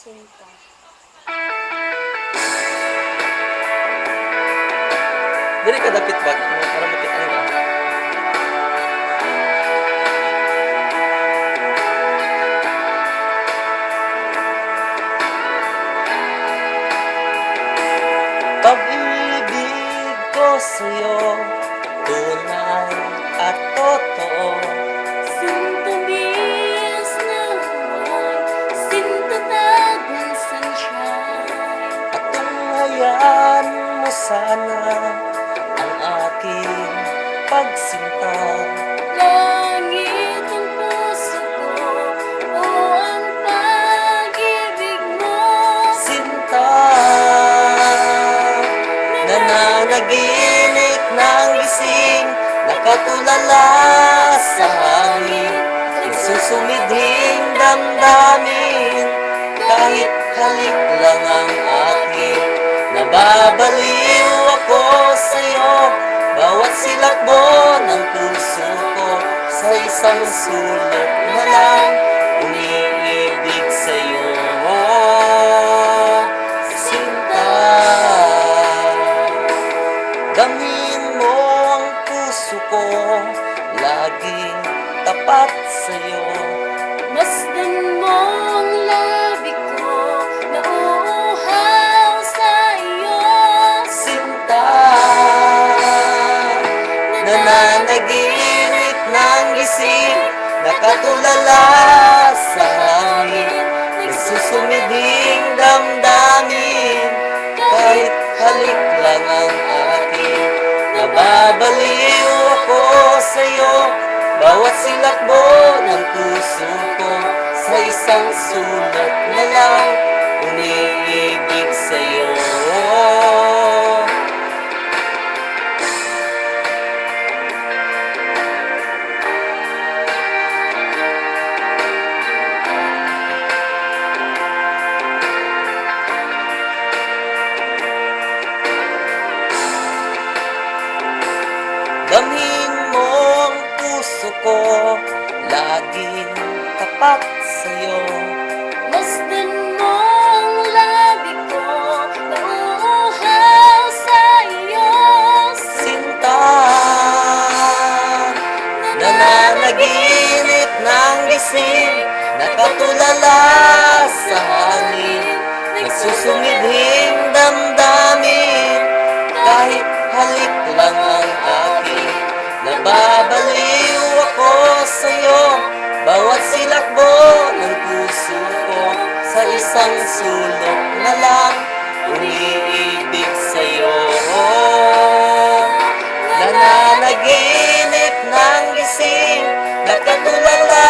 Sinta. Dili ka dapit ba? Para makitaan ka. Pag-ibig ko sa'yo, tunay at totoo. Sinta bis na buwan, sinta tag ng sunshine. At tunghayan mo sana ang aking pagsinta. Langit ang puso ko, o ang pag-ibig mo. Sinta, nananaginip ng gising, nakatulala sa hangin, nagsusumidhing damdamin. Kahit halik lang ang akin, nababaliw ako sa'yo. Bawat silakbo ng puso ko, sa isang sulok na lang, umiibig sa'yo. Sinta, gamin mo ang puso ko, laging tapat sa'yo. Masdan mo ang labi ko, nauuhaw sa iyo. Sinta, nananaginip ng gising, nakatulala sa hangin, nagsusumiding damdamin. Kahit halik lang ang akin, nababaliw ako sa'yo. Bawat silakbo ng puso ko, sa isang sulat na lang, umiibig sa'yo. Damhin mo ang puso ko, laging tapat sa'yo. Masdan mo ang labi ko, nauuhaw sa iyo. Sinta, nananaginip ng gising, nakatulala sa hangin, nagsusumidhing damdamin. Kahit halik lang ang akin, nababaliw ako sa'yo. Bawat silakbo ng puso ko, sa isang sulok na lang, umiibig sa'yo. Nananaginip ng gising, nakatulala